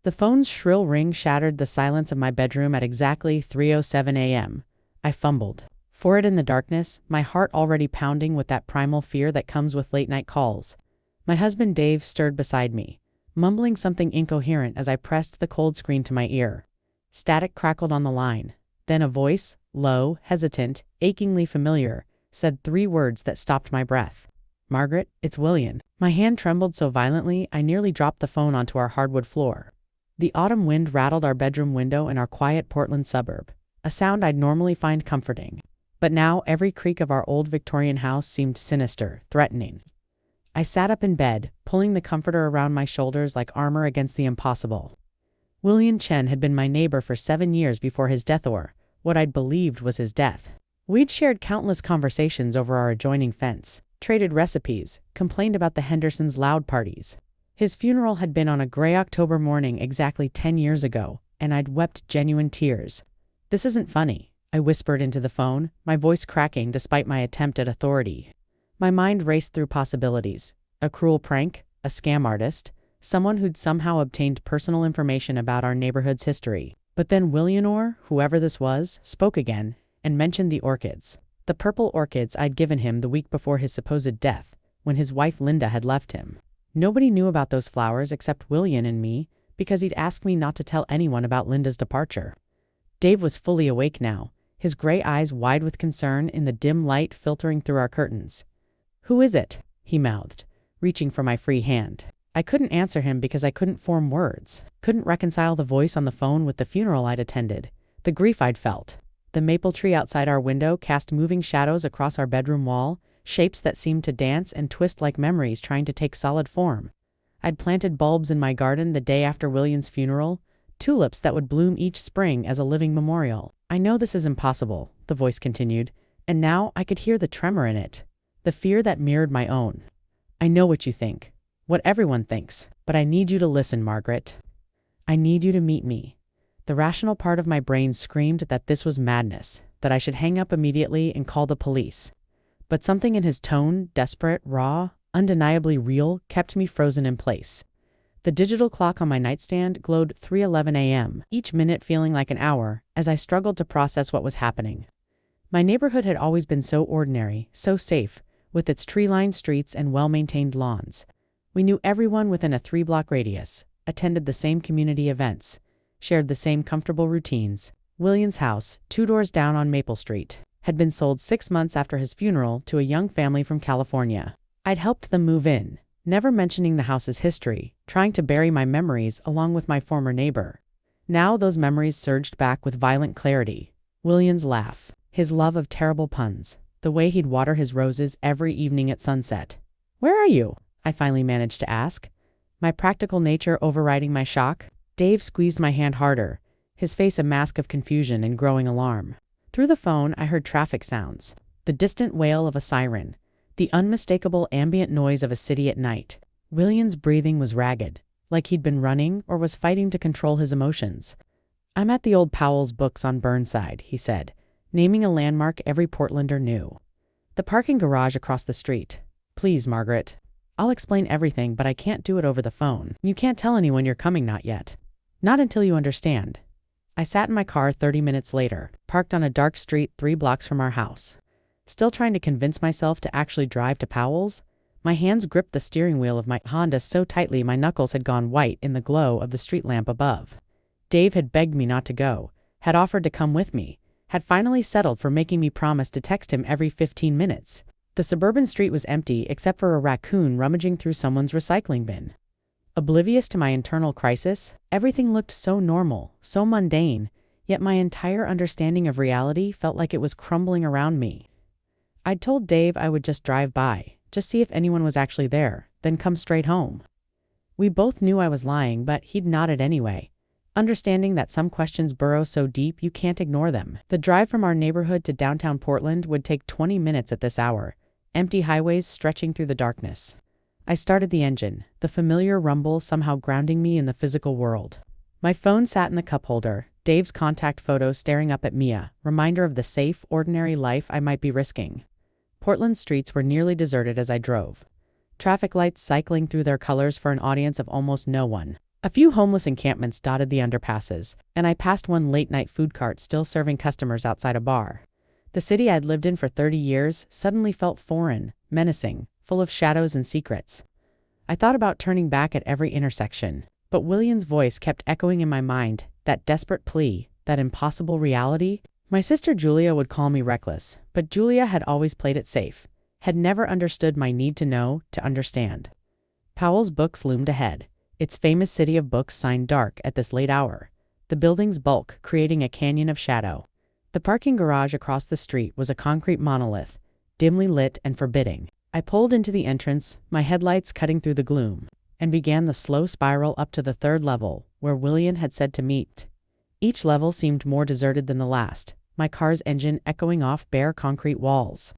The phone's shrill ring shattered the silence of my bedroom at exactly 3:07 a.m. I fumbled for it in the darkness, my heart already pounding with that primal fear that comes with late-night calls. My husband Dave stirred beside me, mumbling something incoherent as I pressed the cold screen to my ear. Static crackled on the line. Then a voice, low, hesitant, achingly familiar, said 3 words that stopped my breath. "Margaret, it's Willian." My hand trembled so violently I nearly dropped the phone onto our hardwood floor. The autumn wind rattled our bedroom window in our quiet Portland suburb, a sound I'd normally find comforting. But now every creak of our old Victorian house seemed sinister, threatening. I sat up in bed, pulling the comforter around my shoulders like armor against the impossible. Willian Chen had been my neighbor for 7 years before his death, or what I'd believed was his death. We'd shared countless conversations over our adjoining fence, traded recipes, complained about the Hendersons' loud parties. His funeral had been on a gray October morning exactly 10 years ago, and I'd wept genuine tears. "This isn't funny," I whispered into the phone, my voice cracking despite my attempt at authority. My mind raced through possibilities. A cruel prank, a scam artist, someone who'd somehow obtained personal information about our neighborhood's history. But then Willian, whoever this was, spoke again and mentioned the orchids. The purple orchids I'd given him the week before his supposed death, when his wife Linda had left him. Nobody knew about those flowers except Willian and me, because he'd asked me not to tell anyone about Linda's departure. Dave was fully awake now, his gray eyes wide with concern in the dim light filtering through our curtains. "Who is it?" he mouthed, reaching for my free hand. I couldn't answer him because I couldn't form words, couldn't reconcile the voice on the phone with the funeral I'd attended, the grief I'd felt. The maple tree outside our window cast moving shadows across our bedroom wall, shapes that seemed to dance and twist like memories trying to take solid form. I'd planted bulbs in my garden the day after Willian's funeral, tulips that would bloom each spring as a living memorial. "I know this is impossible," the voice continued, and now I could hear the tremor in it, the fear that mirrored my own. "I know what you think, what everyone thinks, but I need you to listen, Margaret. I need you to meet me." The rational part of my brain screamed that this was madness, that I should hang up immediately and call the police. But something in his tone, desperate, raw, undeniably real, kept me frozen in place. The digital clock on my nightstand glowed 3:11 a.m., each minute feeling like an hour, as I struggled to process what was happening. My neighborhood had always been so ordinary, so safe, with its tree-lined streets and well-maintained lawns. We knew everyone within a 3-block radius, attended the same community events, shared the same comfortable routines. Willian's house, 2 doors down on Maple Street, had been sold 6 months after his funeral to a young family from California. I'd helped them move in, never mentioning the house's history, trying to bury my memories along with my former neighbor. Now those memories surged back with violent clarity. Willian's laugh, his love of terrible puns, the way he'd water his roses every evening at sunset. "Where are you?" I finally managed to ask, my practical nature overriding my shock. Dave squeezed my hand harder, his face a mask of confusion and growing alarm. Through the phone, I heard traffic sounds, the distant wail of a siren, the unmistakable ambient noise of a city at night. Willian's breathing was ragged, like he'd been running or was fighting to control his emotions. "I'm at the old Powell's Books on Burnside," he said, naming a landmark every Portlander knew. "The parking garage across the street. Please, Margaret. I'll explain everything, but I can't do it over the phone. You can't tell anyone you're coming, not yet. Not until you understand." I sat in my car 30 minutes later, parked on a dark street 3 blocks from our house. Still trying to convince myself to actually drive to Powell's, my hands gripped the steering wheel of my Honda so tightly my knuckles had gone white in the glow of the street lamp above. Dave had begged me not to go, had offered to come with me, had finally settled for making me promise to text him every 15 minutes. The suburban street was empty except for a raccoon rummaging through someone's recycling bin. Oblivious to my internal crisis, everything looked so normal, so mundane, yet my entire understanding of reality felt like it was crumbling around me. I'd told Dave I would just drive by, just see if anyone was actually there, then come straight home. We both knew I was lying, but he'd nodded anyway, understanding that some questions burrow so deep you can't ignore them. The drive from our neighborhood to downtown Portland would take 20 minutes at this hour, empty highways stretching through the darkness. I started the engine, the familiar rumble somehow grounding me in the physical world. My phone sat in the cup holder, Dave's contact photo staring up at Mia, reminder of the safe, ordinary life I might be risking. Portland's streets were nearly deserted as I drove. Traffic lights cycling through their colors for an audience of almost no one. A few homeless encampments dotted the underpasses, and I passed one late-night food cart still serving customers outside a bar. The city I'd lived in for 30 years suddenly felt foreign, menacing, full of shadows and secrets. I thought about turning back at every intersection, but Willian's voice kept echoing in my mind, that desperate plea, that impossible reality. My sister Julia would call me reckless, but Julia had always played it safe, had never understood my need to know, to understand. Powell's Books loomed ahead, its famous city of books signed dark at this late hour, the building's bulk creating a canyon of shadow. The parking garage across the street was a concrete monolith, dimly lit and forbidding. I pulled into the entrance, my headlights cutting through the gloom, and began the slow spiral up to the third level, where Willian had said to meet. Each level seemed more deserted than the last, my car's engine echoing off bare concrete walls.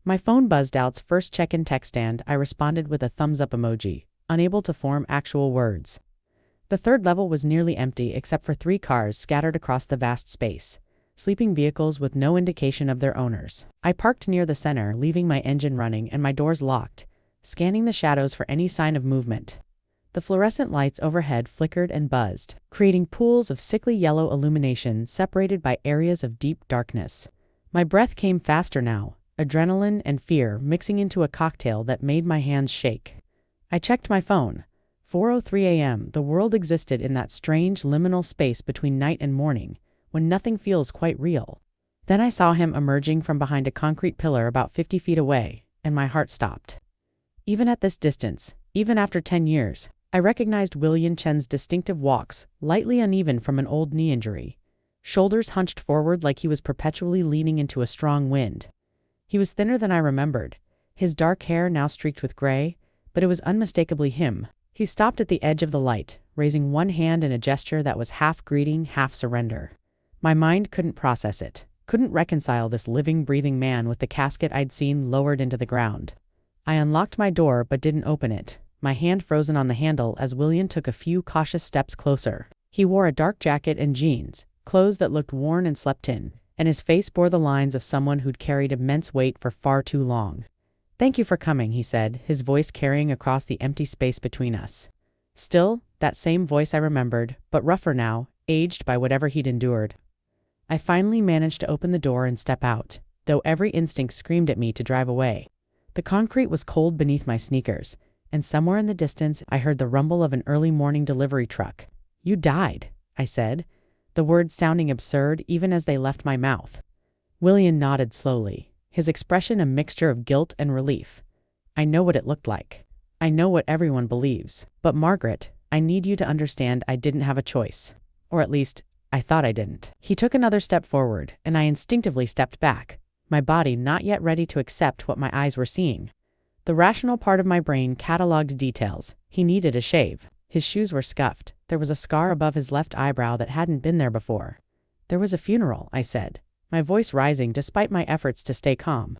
My phone buzzed out's first check-in text and I responded with a thumbs-up emoji, unable to form actual words. The third level was nearly empty except for 3 cars scattered across the vast space, sleeping vehicles with no indication of their owners. I parked near the center, leaving my engine running and my doors locked, scanning the shadows for any sign of movement. The fluorescent lights overhead flickered and buzzed, creating pools of sickly yellow illumination separated by areas of deep darkness. My breath came faster now, adrenaline and fear mixing into a cocktail that made my hands shake. I checked my phone. 4:03 a.m. The world existed in that strange liminal space between night and morning, when nothing feels quite real. Then I saw him emerging from behind a concrete pillar about 50 feet away, and my heart stopped. Even at this distance, even after 10 years, I recognized Willian Chen's distinctive walks, lightly uneven from an old knee injury. Shoulders hunched forward like he was perpetually leaning into a strong wind. He was thinner than I remembered, his dark hair now streaked with gray, but it was unmistakably him. He stopped at the edge of the light, raising one hand in a gesture that was half greeting, half surrender. My mind couldn't process it, couldn't reconcile this living, breathing man with the casket I'd seen lowered into the ground. I unlocked my door but didn't open it, my hand frozen on the handle as Willian took a few cautious steps closer. He wore a dark jacket and jeans, clothes that looked worn and slept in, and his face bore the lines of someone who'd carried immense weight for far too long. "Thank you for coming," he said, his voice carrying across the empty space between us. Still, that same voice I remembered, but rougher now, aged by whatever he'd endured. I finally managed to open the door and step out, though every instinct screamed at me to drive away. The concrete was cold beneath my sneakers, and somewhere in the distance I heard the rumble of an early morning delivery truck. "You died," I said, the words sounding absurd even as they left my mouth. Willian nodded slowly, his expression a mixture of guilt and relief. "I know what it looked like. I know what everyone believes. But Margaret, I need you to understand I didn't have a choice. Or at least, I thought I didn't." He took another step forward, and I instinctively stepped back, my body not yet ready to accept what my eyes were seeing. The rational part of my brain catalogued details. He needed a shave. His shoes were scuffed. There was a scar above his left eyebrow that hadn't been there before. "There was a funeral," I said, my voice rising despite my efforts to stay calm.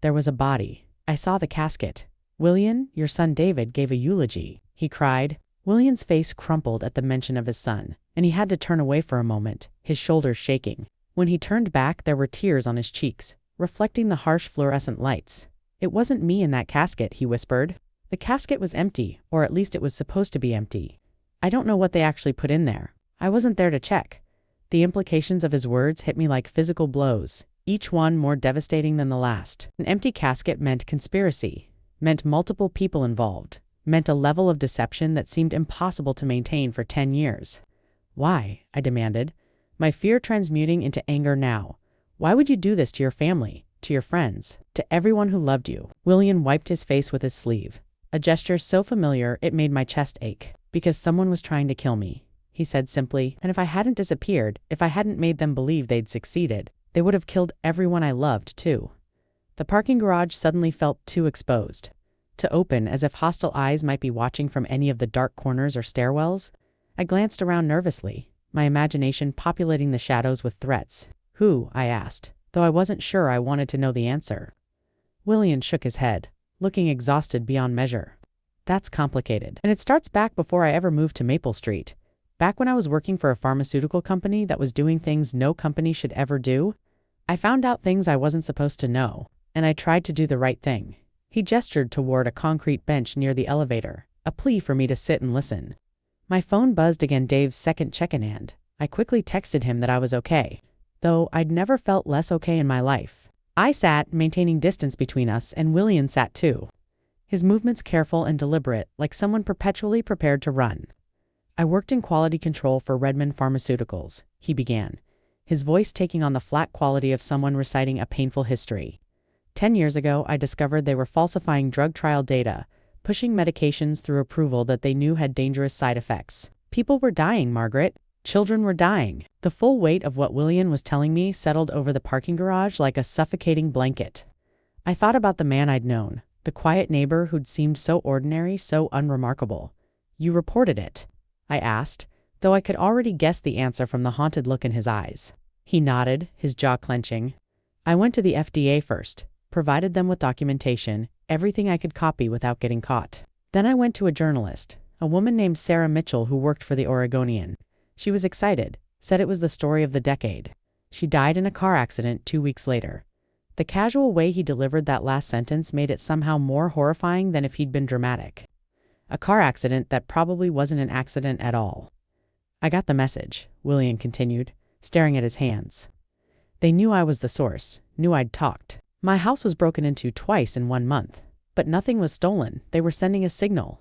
"There was a body. I saw the casket. Willian, your son David gave a eulogy," he cried. Willian's face crumpled at the mention of his son, and he had to turn away for a moment, his shoulders shaking. When he turned back, there were tears on his cheeks, reflecting the harsh fluorescent lights. "It wasn't me in that casket," he whispered. "The casket was empty, or at least it was supposed to be empty. I don't know what they actually put in there. I wasn't there to check." The implications of his words hit me like physical blows, each one more devastating than the last. An empty casket meant conspiracy, meant multiple people involved, meant a level of deception that seemed impossible to maintain for 10 years. "Why?" I demanded, my fear transmuting into anger now. "Why would you do this to your family, to your friends, to everyone who loved you?" Willian wiped his face with his sleeve, a gesture so familiar it made my chest ache. "Because someone was trying to kill me," he said simply, "and if I hadn't disappeared, if I hadn't made them believe they'd succeeded, they would have killed everyone I loved, too." The parking garage suddenly felt too exposed, too open, as if hostile eyes might be watching from any of the dark corners or stairwells. I glanced around nervously, my imagination populating the shadows with threats. "Who?" I asked, though I wasn't sure I wanted to know the answer. Willian shook his head, looking exhausted beyond measure. "That's complicated. And it starts back before I ever moved to Maple Street. Back when I was working for a pharmaceutical company that was doing things no company should ever do. I found out things I wasn't supposed to know, and I tried to do the right thing." He gestured toward a concrete bench near the elevator, a plea for me to sit and listen. My phone buzzed again, Dave's second check-in hand. I quickly texted him that I was okay, though I'd never felt less okay in my life. I sat, maintaining distance between us, and Willian sat too. His movements careful and deliberate, like someone perpetually prepared to run. I worked in quality control for Redmond Pharmaceuticals, he began, his voice taking on the flat quality of someone reciting a painful history. 10 years ago, I discovered they were falsifying drug trial data, pushing medications through approval that they knew had dangerous side effects. People were dying, Margaret. Children were dying. The full weight of what Willian was telling me settled over the parking garage like a suffocating blanket. I thought about the man I'd known, the quiet neighbor who'd seemed so ordinary, so unremarkable. You reported it? I asked, though I could already guess the answer from the haunted look in his eyes. He nodded, his jaw clenching. I went to the FDA first, provided them with documentation, everything I could copy without getting caught. Then I went to a journalist, a woman named Sarah Mitchell who worked for the Oregonian. She was excited, said it was the story of the decade. She died in a car accident 2 weeks later. The casual way he delivered that last sentence made it somehow more horrifying than if he'd been dramatic. A car accident that probably wasn't an accident at all. I got the message, Willian continued, staring at his hands. They knew I was the source, knew I'd talked. My house was broken into twice in 1 month, but nothing was stolen. They were sending a signal.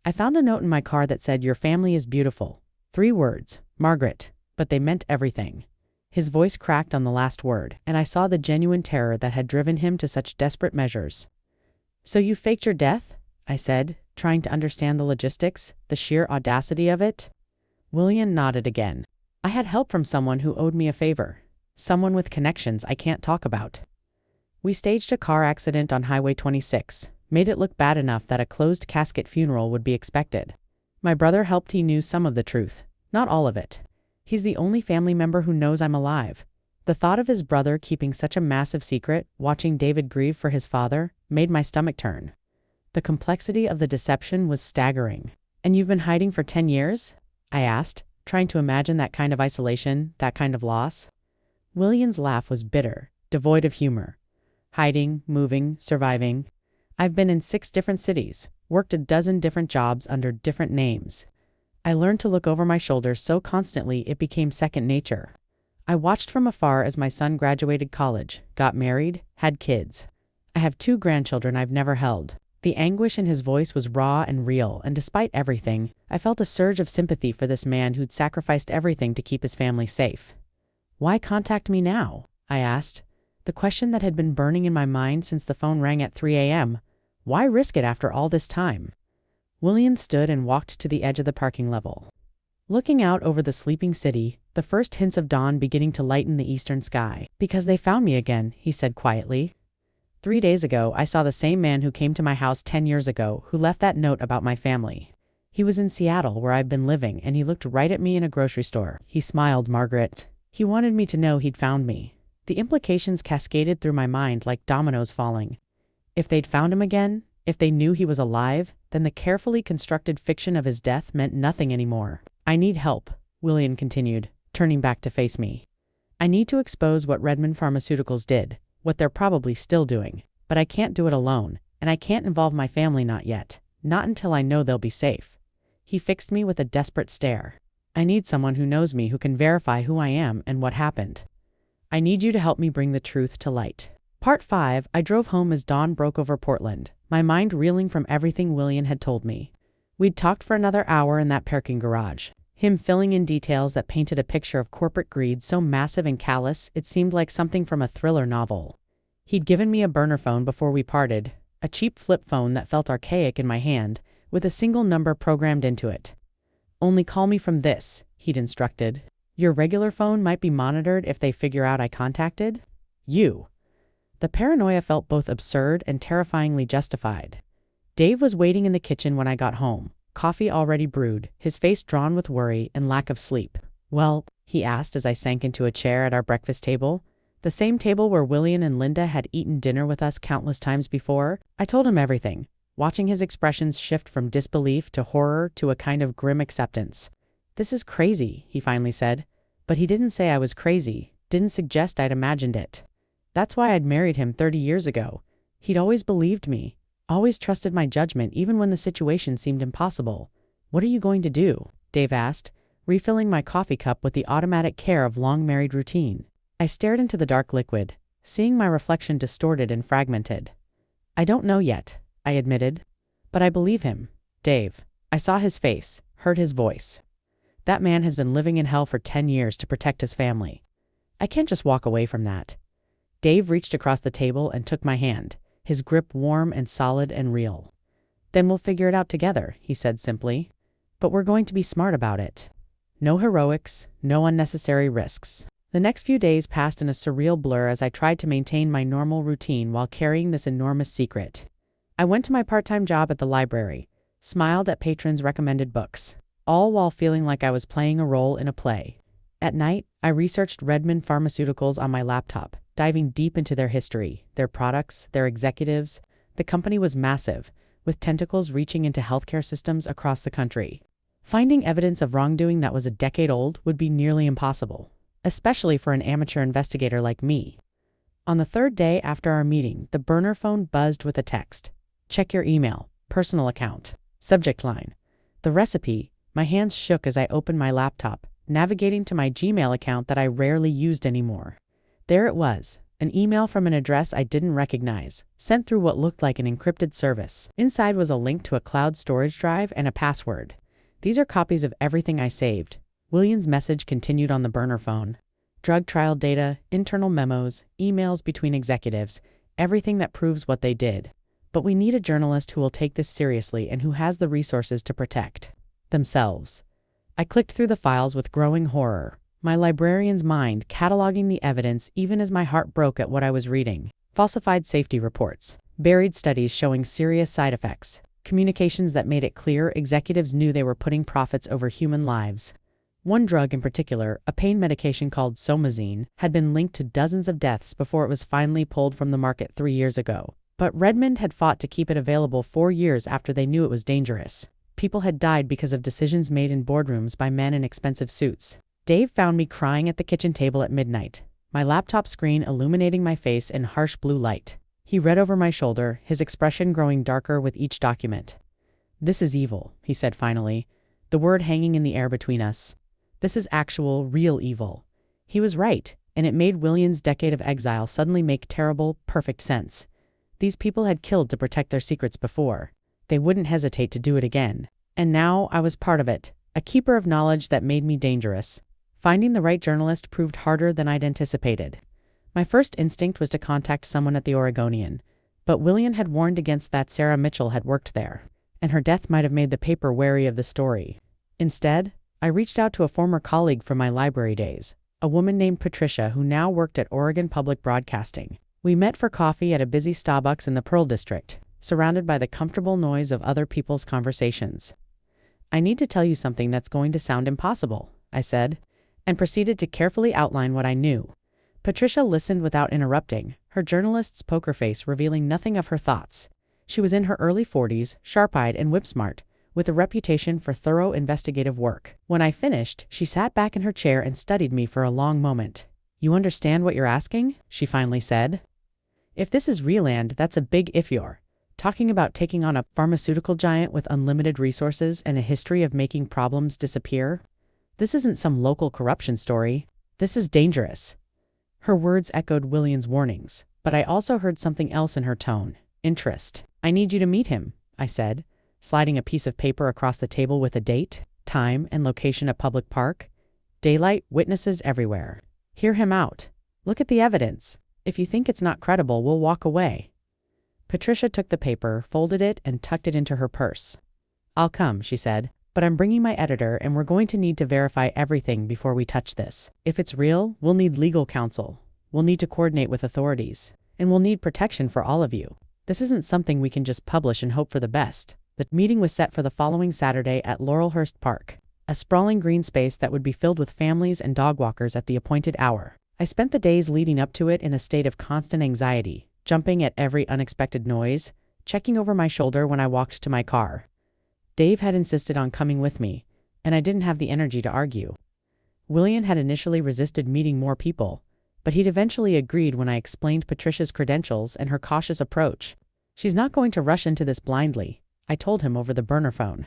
I found a note in my car that said, "Your family is beautiful." 3 words, Margaret, but they meant everything. His voice cracked on the last word, and I saw the genuine terror that had driven him to such desperate measures. So you faked your death? I said, trying to understand the logistics, the sheer audacity of it. Willian nodded again. I had help from someone who owed me a favor. Someone with connections I can't talk about. We staged a car accident on Highway 26, made it look bad enough that a closed casket funeral would be expected. My brother helped. He knew some of the truth, not all of it. He's the only family member who knows I'm alive. The thought of his brother keeping such a massive secret, watching David grieve for his father, made my stomach turn. The complexity of the deception was staggering. And you've been hiding for 10 years? I asked, trying to imagine that kind of isolation, that kind of loss. Willian's laugh was bitter, devoid of humor. Hiding, moving, surviving. I've been in 6 different cities, worked a dozen different jobs under different names. I learned to look over my shoulder so constantly it became second nature. I watched from afar as my son graduated college, got married, had kids. I have 2 grandchildren I've never held. The anguish in his voice was raw and real, and despite everything, I felt a surge of sympathy for this man who'd sacrificed everything to keep his family safe. Why contact me now? I asked, the question that had been burning in my mind since the phone rang at 3 a.m. Why risk it after all this time? Willian stood and walked to the edge of the parking level. Looking out over the sleeping city, the first hints of dawn beginning to lighten the eastern sky. Because they found me again, he said quietly. 3 days ago, I saw the same man who came to my house 10 years ago, who left that note about my family. He was in Seattle, where I've been living, and he looked right at me in a grocery store. He smiled, Margaret. He wanted me to know he'd found me. The implications cascaded through my mind like dominoes falling. If they'd found him again, if they knew he was alive, then the carefully constructed fiction of his death meant nothing anymore. I need help, Willian continued, turning back to face me. I need to expose what Redmond Pharmaceuticals did, what they're probably still doing. But I can't do it alone, and I can't involve my family, not yet. Not until I know they'll be safe. He fixed me with a desperate stare. I need someone who knows me, who can verify who I am and what happened. I need you to help me bring the truth to light. Part 5. I drove home as dawn broke over Portland, my mind reeling from everything Willian had told me. We'd talked for another hour in that parking garage, him filling in details that painted a picture of corporate greed so massive and callous it seemed like something from a thriller novel. He'd given me a burner phone before we parted, a cheap flip phone that felt archaic in my hand, with a single number programmed into it. Only call me from this, he'd instructed. Your regular phone might be monitored if they figure out I contacted you. The paranoia felt both absurd and terrifyingly justified. Dave was waiting in the kitchen when I got home, coffee already brewed, his face drawn with worry and lack of sleep. Well, he asked as I sank into a chair at our breakfast table, the same table where Willian and Linda had eaten dinner with us countless times before. I told him everything, watching his expressions shift from disbelief to horror to a kind of grim acceptance. This is crazy, he finally said. But he didn't say I was crazy, didn't suggest I'd imagined it. That's why I'd married him 30 years ago. He'd always believed me, always trusted my judgment even when the situation seemed impossible. "What are you going to do?" Dave asked, refilling my coffee cup with the automatic care of long-married routine. I stared into the dark liquid, seeing my reflection distorted and fragmented. "I don't know yet," I admitted. "But I believe him, Dave." I saw his face, heard his voice. That man has been living in hell for 10 years to protect his family. I can't just walk away from that. Dave reached across the table and took my hand, his grip warm and solid and real. "Then we'll figure it out together," he said simply. "But we're going to be smart about it. No heroics, no unnecessary risks." The next few days passed in a surreal blur as I tried to maintain my normal routine while carrying this enormous secret. I went to my part-time job at the library, smiled at patrons' recommended books, all while feeling like I was playing a role in a play. At night, I researched Redmond Pharmaceuticals on my laptop, diving deep into their history, their products, their executives. The company was massive, with tentacles reaching into healthcare systems across the country. Finding evidence of wrongdoing that was a decade old would be nearly impossible, especially for an amateur investigator like me. On the third day after our meeting, the burner phone buzzed with a text. "Check your email, personal account." Subject line: "The recipe." My hands shook as I opened my laptop, navigating to my Gmail account that I rarely used anymore. There it was, an email from an address I didn't recognize, sent through what looked like an encrypted service. Inside was a link to a cloud storage drive and a password. "These are copies of everything I saved." Willian's message continued on the burner phone. "Drug trial data, internal memos, emails between executives, everything that proves what they did. But we need a journalist who will take this seriously and who has the resources to protect themselves." I clicked through the files with growing horror, my librarian's mind cataloging the evidence even as my heart broke at what I was reading. Falsified safety reports, buried studies showing serious side effects, communications that made it clear executives knew they were putting profits over human lives. One drug in particular, a pain medication called Somazine, had been linked to dozens of deaths before it was finally pulled from the market 3 years ago. But Redmond had fought to keep it available 4 years after they knew it was dangerous. People had died because of decisions made in boardrooms by men in expensive suits. Dave found me crying at the kitchen table at midnight, my laptop screen illuminating my face in harsh blue light. He read over my shoulder, his expression growing darker with each document. "This is evil," he said finally, the word hanging in the air between us. "This is actual, real evil." He was right, and it made Willian's decade of exile suddenly make terrible, perfect sense. These people had killed to protect their secrets before. They wouldn't hesitate to do it again. And now I was part of it, a keeper of knowledge that made me dangerous. Finding the right journalist proved harder than I'd anticipated. My first instinct was to contact someone at the Oregonian, but Willian had warned against that. Sarah Mitchell had worked there, and her death might have made the paper wary of the story. Instead, I reached out to a former colleague from my library days, a woman named Patricia who now worked at Oregon Public Broadcasting. We met for coffee at a busy Starbucks in the Pearl District, surrounded by the comfortable noise of other people's conversations. "I need to tell you something that's going to sound impossible," I said, and proceeded to carefully outline what I knew. Patricia listened without interrupting, her journalist's poker face revealing nothing of her thoughts. She was in her early 40s, sharp-eyed and whip-smart, with a reputation for thorough investigative work. When I finished, she sat back in her chair and studied me for a long moment. "You understand what you're asking?" she finally said. "If this is Reland, that's a big if you're talking about taking on a pharmaceutical giant with unlimited resources and a history of making problems disappear. This isn't some local corruption story. This is dangerous." Her words echoed Willian's warnings, but I also heard something else in her tone: interest. "I need you to meet him," I said, sliding a piece of paper across the table with a date, time, and location at public park. "Daylight, witnesses everywhere. Hear him out. Look at the evidence. If you think it's not credible, we'll walk away." Patricia took the paper, folded it, and tucked it into her purse. "I'll come," she said, "but I'm bringing my editor and we're going to need to verify everything before we touch this. If it's real, we'll need legal counsel. We'll need to coordinate with authorities. And we'll need protection for all of you. This isn't something we can just publish and hope for the best." The meeting was set for the following Saturday at Laurelhurst Park, a sprawling green space that would be filled with families and dog walkers at the appointed hour. I spent the days leading up to it in a state of constant anxiety, jumping at every unexpected noise, checking over my shoulder when I walked to my car. Dave had insisted on coming with me, and I didn't have the energy to argue. Willian had initially resisted meeting more people, but he'd eventually agreed when I explained Patricia's credentials and her cautious approach. "She's not going to rush into this blindly," I told him over the burner phone.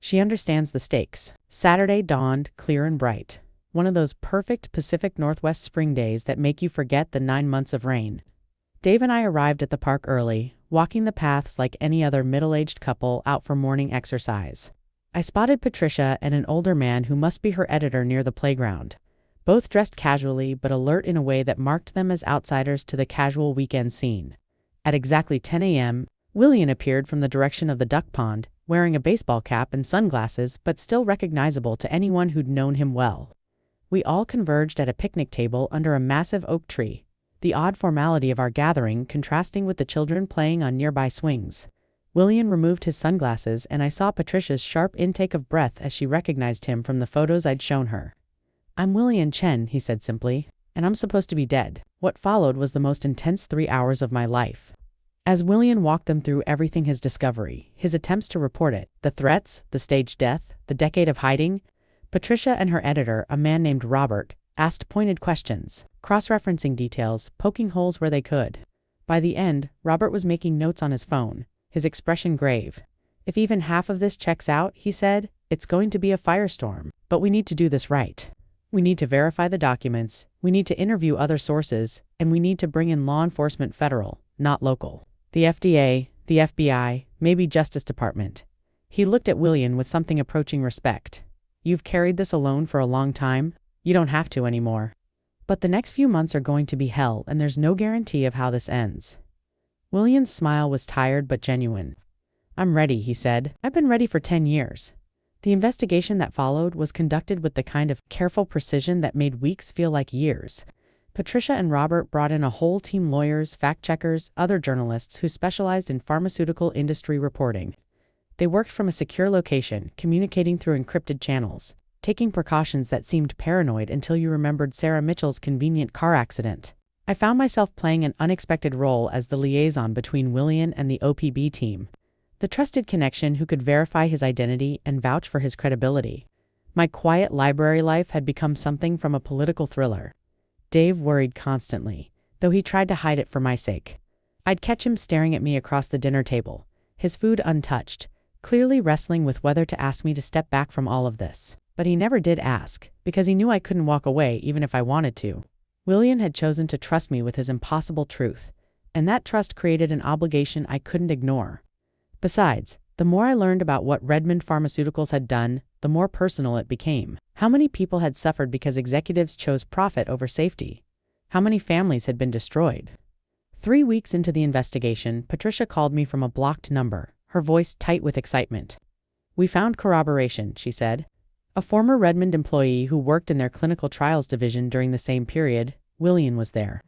She understands the stakes. Saturday dawned clear and bright. One of those perfect Pacific Northwest spring days that make you forget the 9 months of rain. Dave and I arrived at the park early, walking the paths like any other middle-aged couple out for morning exercise. I spotted Patricia and an older man who must be her editor near the playground, both dressed casually but alert in a way that marked them as outsiders to the casual weekend scene. At exactly 10 a.m., Willian appeared from the direction of the duck pond, wearing a baseball cap and sunglasses but still recognizable to anyone who'd known him well. We all converged at a picnic table under a massive oak tree, the odd formality of our gathering contrasting with the children playing on nearby swings. Willian removed his sunglasses and I saw Patricia's sharp intake of breath as she recognized him from the photos I'd shown her. "I'm Willian Chen," he said simply, "and I'm supposed to be dead." What followed was the most intense 3 hours of my life. As Willian walked them through everything, his discovery, his attempts to report it, the threats, the staged death, the decade of hiding, Patricia and her editor, a man named Robert, asked pointed questions, cross-referencing details, poking holes where they could. By the end, Robert was making notes on his phone, his expression grave. "If even half of this checks out," he said, "it's going to be a firestorm. But we need to do this right. We need to verify the documents, we need to interview other sources, and we need to bring in law enforcement federal, not local. The FDA, the FBI, maybe Justice Department." He looked at Willian with something approaching respect. "You've carried this alone for a long time. You don't have to anymore. But the next few months are going to be hell, and there's no guarantee of how this ends." Willian's smile was tired but genuine. "I'm ready," he said. "I've been ready for 10 years. The investigation that followed was conducted with the kind of careful precision that made weeks feel like years. Patricia and Robert brought in a whole team: lawyers, fact-checkers, other journalists who specialized in pharmaceutical industry reporting. They worked from a secure location, communicating through encrypted channels, taking precautions that seemed paranoid until you remembered Sarah Mitchell's convenient car accident. I found myself playing an unexpected role as the liaison between Willian and the OPB team, the trusted connection who could verify his identity and vouch for his credibility. My quiet library life had become something from a political thriller. Dave worried constantly, though he tried to hide it for my sake. I'd catch him staring at me across the dinner table, his food untouched, clearly wrestling with whether to ask me to step back from all of this. But he never did ask, because he knew I couldn't walk away even if I wanted to. Willian had chosen to trust me with his impossible truth, and that trust created an obligation I couldn't ignore. Besides, the more I learned about what Redmond Pharmaceuticals had done, the more personal it became. How many people had suffered because executives chose profit over safety? How many families had been destroyed? 3 weeks into the investigation, Patricia called me from a blocked number, her voice tight with excitement. "We found corroboration," she said. "A former Redmond employee who worked in their clinical trials division during the same period, Willian, was there.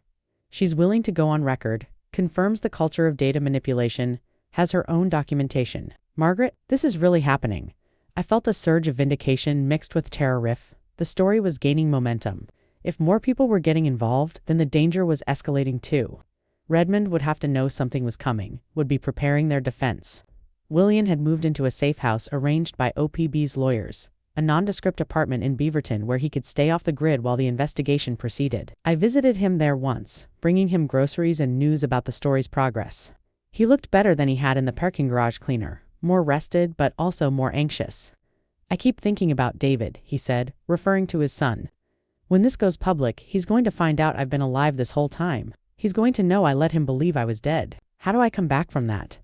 She's willing to go on record, confirms the culture of data manipulation, has her own documentation. Margaret, this is really happening." I felt a surge of vindication mixed with terror. The story was gaining momentum. If more people were getting involved, then the danger was escalating too. Redmond would have to know something was coming, would be preparing their defense. Willian had moved into a safe house arranged by OPB's lawyers, a nondescript apartment in Beaverton where he could stay off the grid while the investigation proceeded. I visited him there once, bringing him groceries and news about the story's progress. He looked better than he had in the parking garage cleaner, more rested but also more anxious. "I keep thinking about David," he said, referring to his son. "When this goes public, he's going to find out I've been alive this whole time. He's going to know I let him believe I was dead. How do I come back from that?"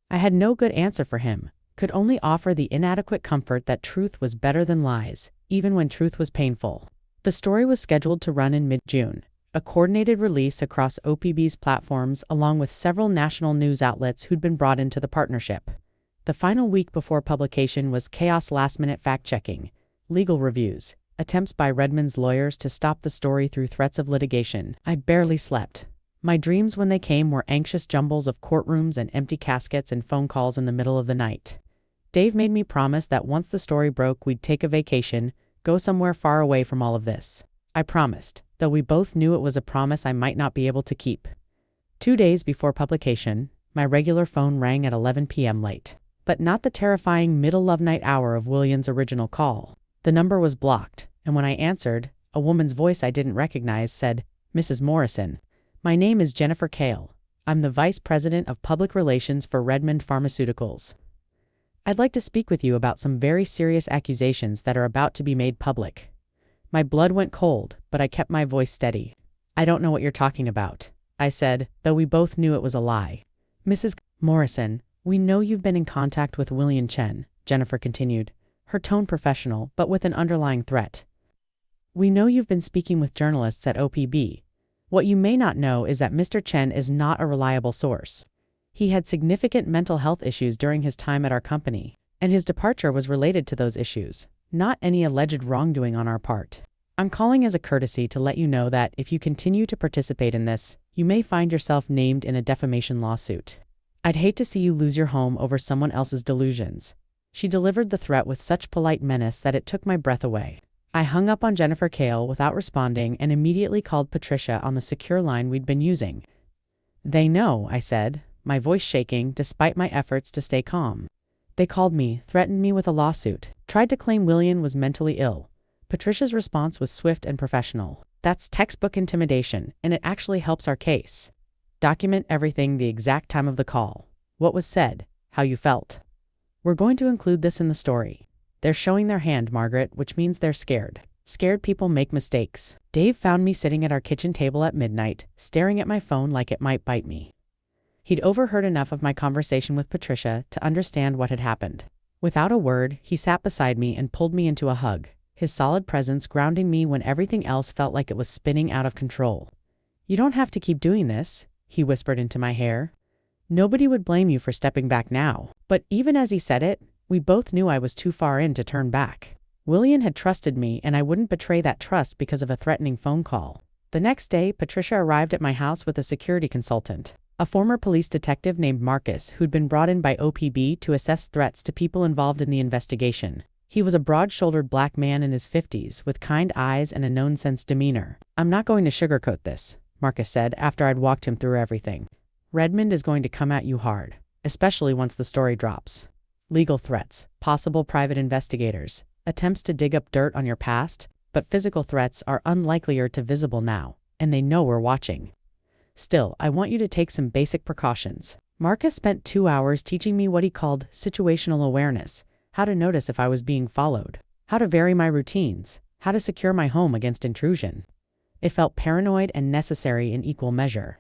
I had no good answer for him, could only offer the inadequate comfort that truth was better than lies, even when truth was painful. The story was scheduled to run in mid-June, a coordinated release across OPB's platforms along with several national news outlets who'd been brought into the partnership. The final week before publication was chaos: last-minute fact-checking, legal reviews, attempts by Redmond's lawyers to stop the story through threats of litigation. I barely slept. My dreams when they came were anxious jumbles of courtrooms and empty caskets and phone calls in the middle of the night. Dave made me promise that once the story broke we'd take a vacation, go somewhere far away from all of this. I promised, though we both knew it was a promise I might not be able to keep. 2 days before publication, my regular phone rang at 11 p.m. late. But not the terrifying middle-of-night hour of Willian's original call. The number was blocked, and when I answered, a woman's voice I didn't recognize said, "Mrs. Morrison. My name is Jennifer Kale. I'm the Vice President of Public Relations for Redmond Pharmaceuticals." I'd like to speak with you about some very serious accusations that are about to be made public. My blood went cold, but I kept my voice steady. I don't know what you're talking about, I said, though we both knew it was a lie. Mrs. Morrison, we know you've been in contact with Willian Chen, Jennifer continued, her tone professional but with an underlying threat. We know you've been speaking with journalists at OPB. What you may not know is that Mr. Chen is not a reliable source. He had significant mental health issues during his time at our company, and his departure was related to those issues, not any alleged wrongdoing on our part. I'm calling as a courtesy to let you know that if you continue to participate in this, you may find yourself named in a defamation lawsuit. I'd hate to see you lose your home over someone else's delusions. She delivered the threat with such polite menace that it took my breath away. I hung up on Jennifer Kale without responding and immediately called Patricia on the secure line we'd been using. They know, I said, my voice shaking despite my efforts to stay calm. They called me, threatened me with a lawsuit, tried to claim Willian was mentally ill. Patricia's response was swift and professional. That's textbook intimidation, and it actually helps our case. Document everything, the exact time of the call, what was said, how you felt. We're going to include this in the story. They're showing their hand, Margaret, which means they're scared. Scared people make mistakes. Dave found me sitting at our kitchen table at midnight, staring at my phone like it might bite me. He'd overheard enough of my conversation with Patricia to understand what had happened. Without a word, he sat beside me and pulled me into a hug, his solid presence grounding me when everything else felt like it was spinning out of control. You don't have to keep doing this, he whispered into my hair. Nobody would blame you for stepping back now. But even as he said it, we both knew I was too far in to turn back. Willian had trusted me, and I wouldn't betray that trust because of a threatening phone call. The next day, Patricia arrived at my house with a security consultant, a former police detective named Marcus who'd been brought in by OPB to assess threats to people involved in the investigation. He was a broad-shouldered black man in his 50s with kind eyes and a no-nonsense demeanor. I'm not going to sugarcoat this, Marcus said after I'd walked him through everything. Redmond is going to come at you hard, especially once the story drops. Legal threats, possible private investigators, attempts to dig up dirt on your past, but physical threats are unlikelier to visible now, and they know we're watching. Still, I want you to take some basic precautions. Marcus spent 2 hours teaching me what he called situational awareness, how to notice if I was being followed, how to vary my routines, how to secure my home against intrusion. It felt paranoid and necessary in equal measure.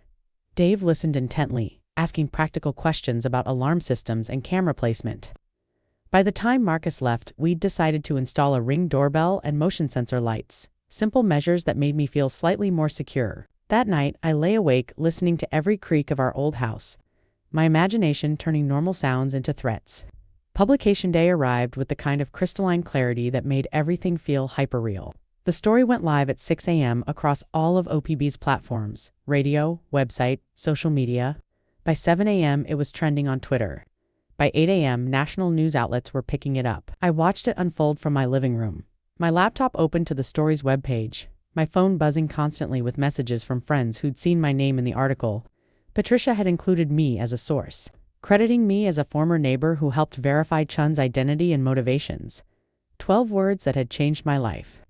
Dave listened intently, asking practical questions about alarm systems and camera placement. By the time Marcus left, we'd decided to install a Ring doorbell and motion sensor lights, simple measures that made me feel slightly more secure. That night, I lay awake listening to every creak of our old house, my imagination turning normal sounds into threats. Publication day arrived with the kind of crystalline clarity that made everything feel hyperreal. The story went live at 6 a.m. across all of OPB's platforms, radio, website, social media. By 7 a.m., it was trending on Twitter. By 8 a.m., national news outlets were picking it up. I watched it unfold from my living room. My laptop opened to the story's webpage, my phone buzzing constantly with messages from friends who'd seen my name in the article. Patricia had included me as a source, crediting me as a former neighbor who helped verify Chun's identity and motivations. 12 words that had changed my life.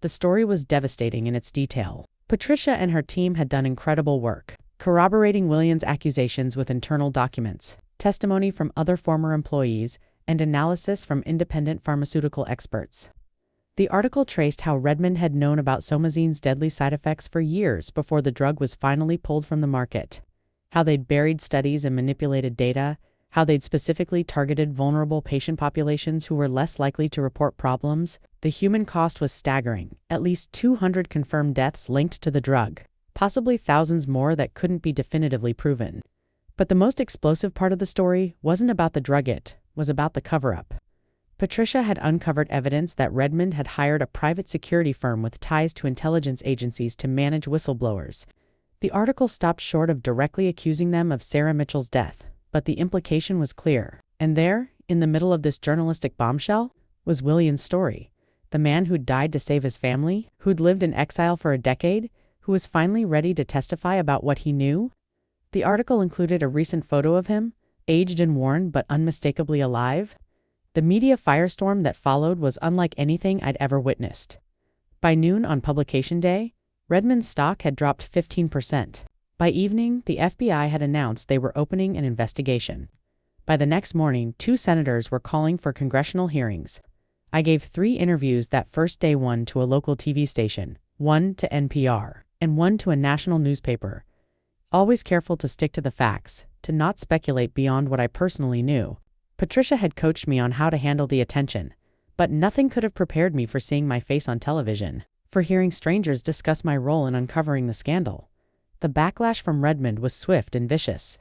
The story was devastating in its detail. Patricia and her team had done incredible work, corroborating Willian's accusations with internal documents, testimony from other former employees, and analysis from independent pharmaceutical experts. The article traced how Redmond had known about somazine's deadly side effects for years before the drug was finally pulled from the market, how they'd buried studies and manipulated data, how they'd specifically targeted vulnerable patient populations who were less likely to report problems. The human cost was staggering, at least 200 confirmed deaths linked to the drug, possibly thousands more that couldn't be definitively proven. But the most explosive part of the story wasn't about the drug, it was about the cover-up. Patricia had uncovered evidence that Redmond had hired a private security firm with ties to intelligence agencies to manage whistleblowers. The article stopped short of directly accusing them of Sarah Mitchell's death, but the implication was clear. And there, in the middle of this journalistic bombshell, was Willian's story. The man who'd died to save his family, who'd lived in exile for a decade, who was finally ready to testify about what he knew. The article included a recent photo of him, aged and worn but unmistakably alive. The media firestorm that followed was unlike anything I'd ever witnessed. By noon on publication day, Redmond's stock had dropped 15%. By evening, the FBI had announced they were opening an investigation. By the next morning, 2 senators were calling for congressional hearings. I gave 3 interviews that first day, one to a local TV station, one to NPR, and one to a national newspaper. Always careful to stick to the facts, to not speculate beyond what I personally knew. Patricia had coached me on how to handle the attention, but nothing could have prepared me for seeing my face on television, for hearing strangers discuss my role in uncovering the scandal. The backlash from Redmond was swift and vicious.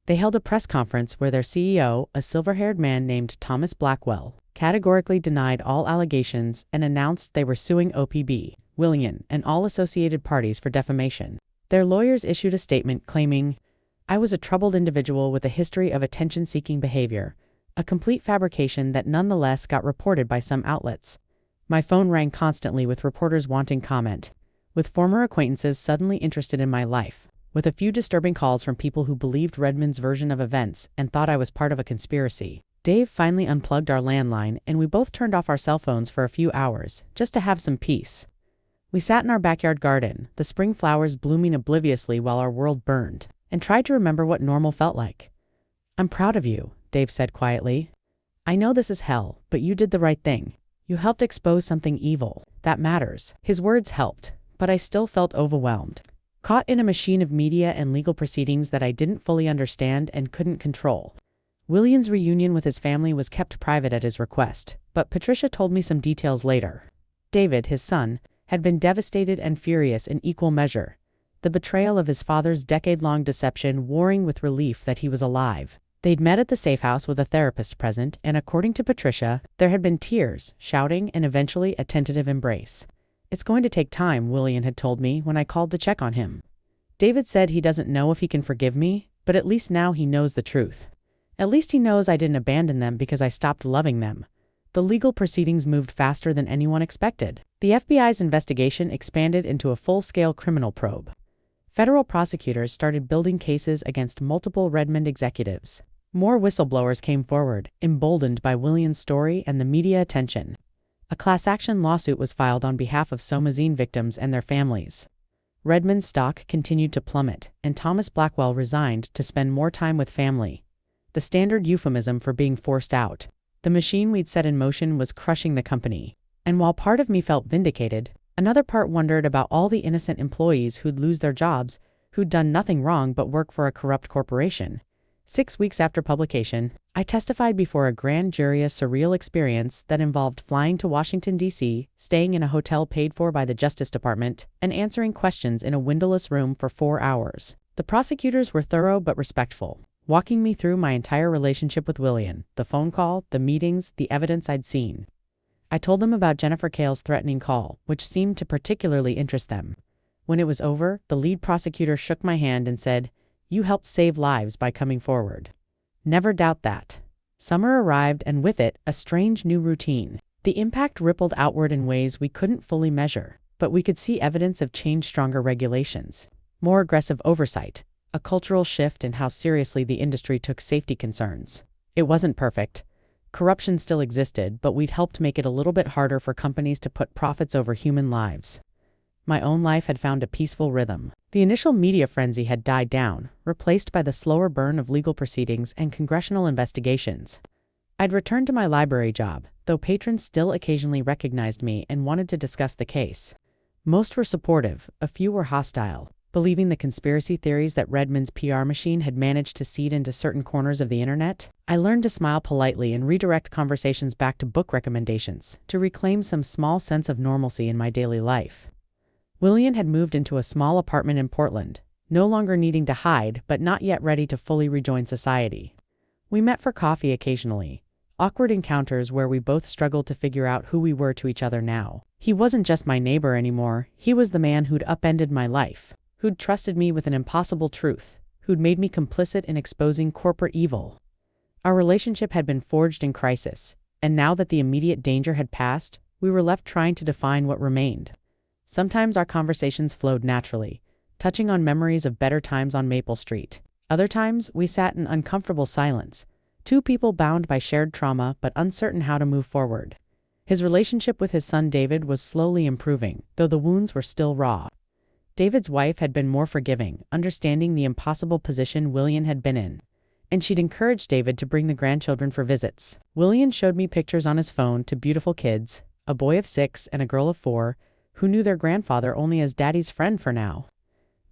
They held a press conference where their CEO, a silver-haired man named Thomas Blackwell, categorically denied all allegations and announced they were suing OPB, Willian, and all associated parties for defamation. Their lawyers issued a statement claiming, "I was a troubled individual with a history of attention-seeking behavior, a complete fabrication that nonetheless got reported by some outlets. My phone rang constantly with reporters wanting comment, with former acquaintances suddenly interested in my life, with a few disturbing calls from people who believed Redmond's version of events and thought I was part of a conspiracy." Dave finally unplugged our landline and we both turned off our cell phones for a few hours, just to have some peace. We sat in our backyard garden, the spring flowers blooming obliviously while our world burned, and tried to remember what normal felt like. "I'm proud of you," Dave said quietly. "I know this is hell, but you did the right thing. You helped expose something evil. That matters." His words helped, but I still felt overwhelmed. Caught in a machine of media and legal proceedings that I didn't fully understand and couldn't control. Willian's reunion with his family was kept private at his request, but Patricia told me some details later. David, his son, had been devastated and furious in equal measure. The betrayal of his father's decade-long deception warring with relief that he was alive. They'd met at the safe house with a therapist present, and according to Patricia, there had been tears, shouting, and eventually a tentative embrace. "It's going to take time," Willian had told me when I called to check on him. David said he doesn't know if he can forgive me, but at least now he knows the truth. At least he knows I didn't abandon them because I stopped loving them. The legal proceedings moved faster than anyone expected. The FBI's investigation expanded into a full-scale criminal probe. Federal prosecutors started building cases against multiple Redmond executives. More whistleblowers came forward, emboldened by Willian's story and the media attention. A class action lawsuit was filed on behalf of Somazine victims and their families. Redmond's stock continued to plummet, and Thomas Blackwell resigned to spend more time with family. The standard euphemism for being forced out. The machine we'd set in motion was crushing the company. And while part of me felt vindicated, another part wondered about all the innocent employees who'd lose their jobs, who'd done nothing wrong but work for a corrupt corporation. 6 weeks after publication, I testified before a grand jury, a surreal experience that involved flying to Washington, D.C., staying in a hotel paid for by the Justice Department, and answering questions in a windowless room for 4 hours. The prosecutors were thorough but respectful, walking me through my entire relationship with Willian, the phone call, the meetings, the evidence I'd seen. I told them about Jennifer Kale's threatening call, which seemed to particularly interest them. When it was over, the lead prosecutor shook my hand and said, "You helped save lives by coming forward." Never doubt that. Summer arrived, and with it, a strange new routine. The impact rippled outward in ways we couldn't fully measure, but we could see evidence of change, stronger regulations, more aggressive oversight, a cultural shift in how seriously the industry took safety concerns. It wasn't perfect. Corruption still existed, but we'd helped make it a little bit harder for companies to put profits over human lives. My own life had found a peaceful rhythm. The initial media frenzy had died down, replaced by the slower burn of legal proceedings and congressional investigations. I'd returned to my library job, though patrons still occasionally recognized me and wanted to discuss the case. Most were supportive, a few were hostile, believing the conspiracy theories that Redmond's PR machine had managed to seed into certain corners of the internet. I learned to smile politely and redirect conversations back to book recommendations, to reclaim some small sense of normalcy in my daily life. Willian had moved into a small apartment in Portland, no longer needing to hide, but not yet ready to fully rejoin society. We met for coffee occasionally, awkward encounters where we both struggled to figure out who we were to each other now. He wasn't just my neighbor anymore, he was the man who'd upended my life, who'd trusted me with an impossible truth, who'd made me complicit in exposing corporate evil. Our relationship had been forged in crisis, and now that the immediate danger had passed, we were left trying to define what remained. Sometimes our conversations flowed naturally, touching on memories of better times on Maple Street. Other times, we sat in uncomfortable silence, two people bound by shared trauma but uncertain how to move forward. His relationship with his son David was slowly improving, though the wounds were still raw. David's wife had been more forgiving, understanding the impossible position Willian had been in. and she'd encouraged David to bring the grandchildren for visits. Willian showed me pictures on his phone to beautiful kids, a boy of 6 and a girl of 4, who knew their grandfather only as Daddy's friend for now.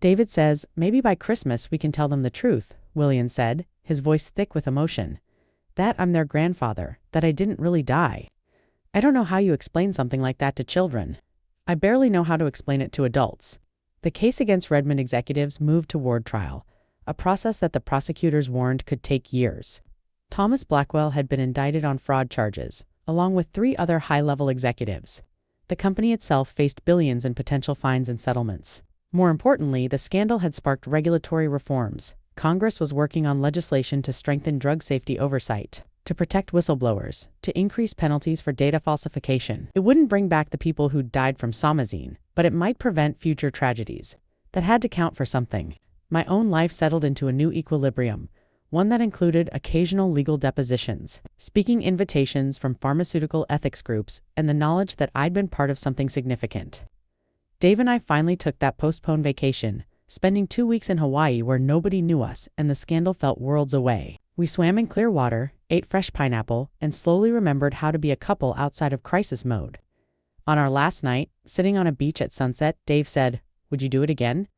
David says, maybe by Christmas we can tell them the truth, Willian said, his voice thick with emotion. That I'm their grandfather, that I didn't really die. I don't know how you explain something like that to children. I barely know how to explain it to adults. The case against Redmond executives moved to ward trial, a process that the prosecutors warned could take years. Thomas Blackwell had been indicted on fraud charges, along with 3 other high-level executives. The company itself faced billions in potential fines and settlements. More importantly, the scandal had sparked regulatory reforms. Congress was working on legislation to strengthen drug safety oversight, to protect whistleblowers, to increase penalties for data falsification. It wouldn't bring back the people who died from somazine, but it might prevent future tragedies. That had to count for something. My own life settled into a new equilibrium, one that included occasional legal depositions, speaking invitations from pharmaceutical ethics groups, and the knowledge that I'd been part of something significant. Dave and I finally took that postponed vacation, spending 2 weeks in Hawaii where nobody knew us and the scandal felt worlds away. We swam in clear water, ate fresh pineapple, and slowly remembered how to be a couple outside of crisis mode. On our last night, sitting on a beach at sunset, Dave said, "Would you do it again?"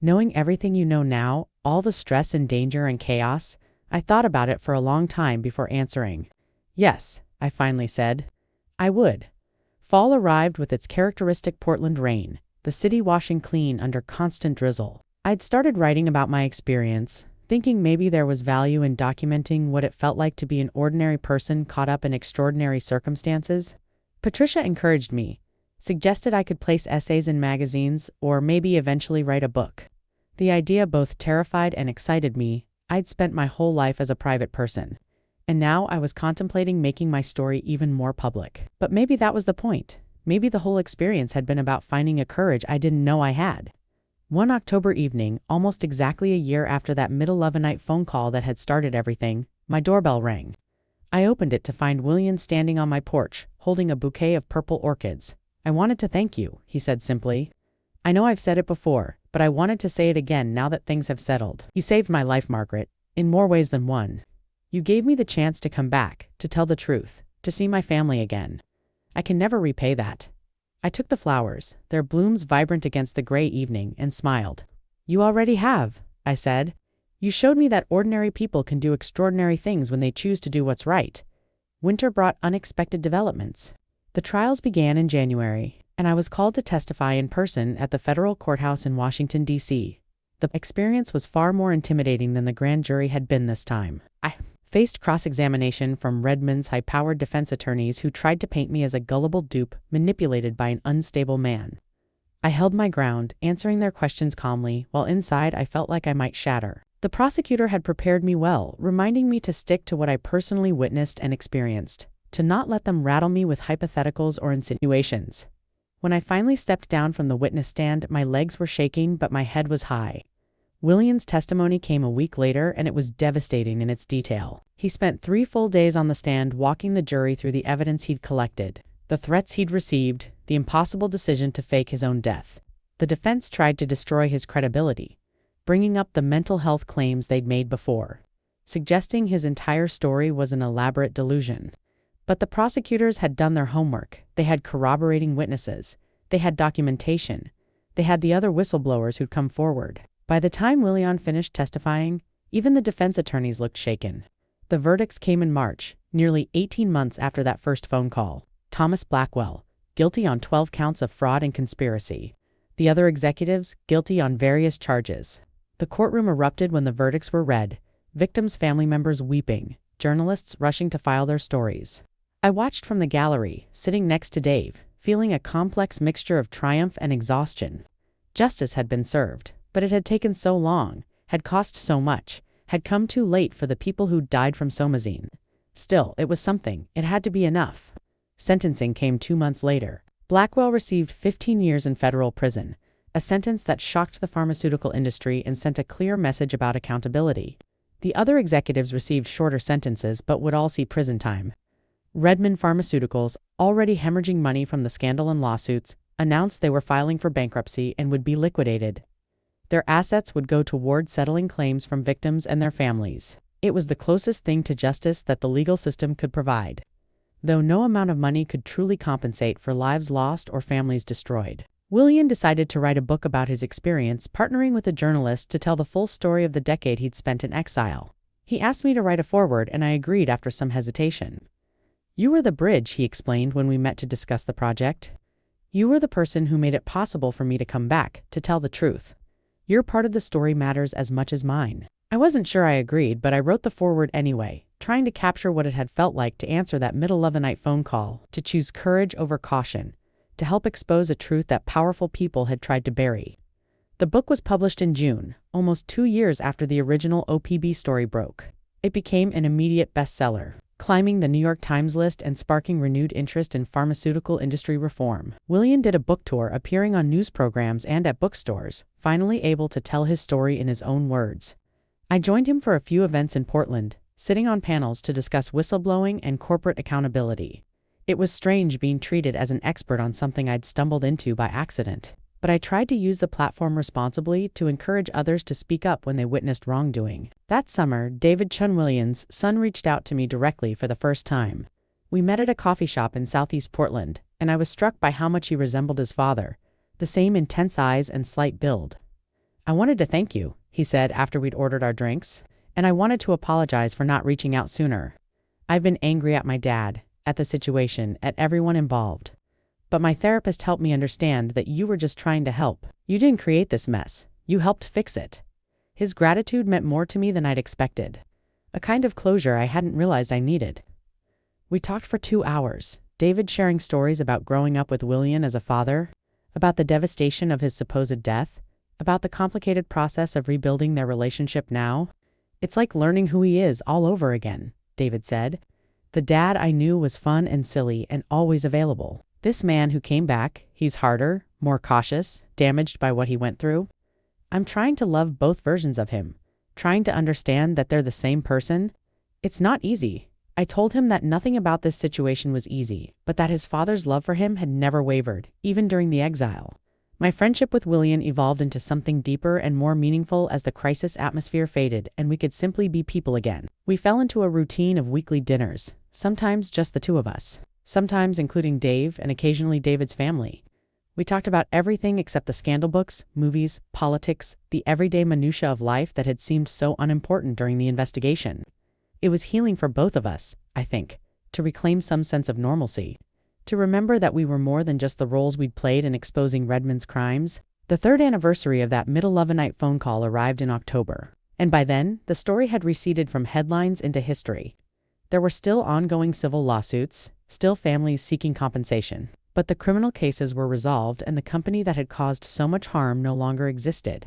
Knowing everything you know now, all the stress and danger and chaos, I thought about it for a long time before answering. "Yes," I finally said. "I would." Fall arrived with its characteristic Portland rain, the city washing clean under constant drizzle. I'd started writing about my experience, thinking maybe there was value in documenting what it felt like to be an ordinary person caught up in extraordinary circumstances. Patricia encouraged me, suggested I could place essays in magazines or maybe eventually write a book. The idea both terrified and excited me. I'd spent my whole life as a private person, and now I was contemplating making my story even more public. But maybe that was the point. Maybe the whole experience had been about finding a courage I didn't know I had. One October evening, almost exactly a year after that middle-of-the-night phone call that had started everything, my doorbell rang. I opened it to find Willian standing on my porch, holding a bouquet of purple orchids. "I wanted to thank you," he said simply. "I know I've said it before, but I wanted to say it again now that things have settled. You saved my life, Margaret, in more ways than one. You gave me the chance to come back, to tell the truth, to see my family again. I can never repay that." I took the flowers, their blooms vibrant against the gray evening, and smiled. "You already have," I said. "You showed me that ordinary people can do extraordinary things when they choose to do what's right." Winter brought unexpected developments. The trials began in January, and I was called to testify in person at the federal courthouse in Washington, D.C. The experience was far more intimidating than the grand jury had been this time. I faced cross-examination from Redmond's high-powered defense attorneys who tried to paint me as a gullible dupe manipulated by an unstable man. I held my ground, answering their questions calmly, while inside I felt like I might shatter. The prosecutor had prepared me well, reminding me to stick to what I personally witnessed and experienced, to not let them rattle me with hypotheticals or insinuations. When I finally stepped down from the witness stand, my legs were shaking, but my head was high. Willian's testimony came a week later, and it was devastating in its detail. He spent 3 full days on the stand walking the jury through the evidence he'd collected, the threats he'd received, the impossible decision to fake his own death. The defense tried to destroy his credibility, bringing up the mental health claims they'd made before, suggesting his entire story was an elaborate delusion. But the prosecutors had done their homework. They had corroborating witnesses. They had documentation. They had the other whistleblowers who'd come forward. By the time Willian finished testifying, even the defense attorneys looked shaken. The verdicts came in March, nearly 18 months after that first phone call. Thomas Blackwell, guilty on 12 counts of fraud and conspiracy. The other executives, guilty on various charges. The courtroom erupted when the verdicts were read, victims' family members weeping, journalists rushing to file their stories. I watched from the gallery, sitting next to Dave, feeling a complex mixture of triumph and exhaustion. Justice had been served, but it had taken so long, had cost so much, had come too late for the people who died from somazine. Still, it was something. It had to be enough. Sentencing came 2 months later. Blackwell received 15 years in federal prison, a sentence that shocked the pharmaceutical industry and sent a clear message about accountability. The other executives received shorter sentences but would all see prison time. Redmond Pharmaceuticals, already hemorrhaging money from the scandal and lawsuits, announced they were filing for bankruptcy and would be liquidated. Their assets would go toward settling claims from victims and their families. It was the closest thing to justice that the legal system could provide, though no amount of money could truly compensate for lives lost or families destroyed. Willian decided to write a book about his experience, partnering with a journalist to tell the full story of the decade he'd spent in exile. He asked me to write a foreword, and I agreed after some hesitation. "You were the bridge," he explained when we met to discuss the project. "You were the person who made it possible for me to come back, to tell the truth. Your part of the story matters as much as mine." I wasn't sure I agreed, but I wrote the foreword anyway, trying to capture what it had felt like to answer that middle-of-the-night phone call, to choose courage over caution, to help expose a truth that powerful people had tried to bury. The book was published in June, almost 2 years after the original OPB story broke. It became an immediate bestseller, climbing the New York Times list and sparking renewed interest in pharmaceutical industry reform. Willian did a book tour, appearing on news programs and at bookstores, finally able to tell his story in his own words. I joined him for a few events in Portland, sitting on panels to discuss whistleblowing and corporate accountability. It was strange being treated as an expert on something I'd stumbled into by accident, but I tried to use the platform responsibly to encourage others to speak up when they witnessed wrongdoing. That summer, David Chun Willian's son reached out to me directly for the first time. We met at a coffee shop in Southeast Portland, and I was struck by how much he resembled his father, the same intense eyes and slight build. "I wanted to thank you," he said after we'd ordered our drinks, "and I wanted to apologize for not reaching out sooner. I've been angry at my dad, at the situation, at everyone involved. But my therapist helped me understand that you were just trying to help. You didn't create this mess. You helped fix it." His gratitude meant more to me than I'd expected, a kind of closure I hadn't realized I needed. We talked for 2 hours, David sharing stories about growing up with Willian as a father, about the devastation of his supposed death, about the complicated process of rebuilding their relationship now. "It's like learning who he is all over again," David said. "The dad I knew was fun and silly and always available. This man who came back, he's harder, more cautious, damaged by what he went through. I'm trying to love both versions of him, trying to understand that they're the same person. It's not easy." I told him that nothing about this situation was easy, but that his father's love for him had never wavered, even during the exile. My friendship with Willian evolved into something deeper and more meaningful as the crisis atmosphere faded and we could simply be people again. We fell into a routine of weekly dinners, sometimes just the two of us, sometimes including Dave and occasionally David's family. We talked about everything except the scandal books, movies, politics, the everyday minutiae of life that had seemed so unimportant during the investigation. It was healing for both of us, I think, to reclaim some sense of normalcy, to remember that we were more than just the roles we'd played in exposing Redmond's crimes. The 3rd anniversary of that middle-of-the-night phone call arrived in October, and by then, the story had receded from headlines into history. There were still ongoing civil lawsuits, still families seeking compensation, but the criminal cases were resolved and the company that had caused so much harm no longer existed.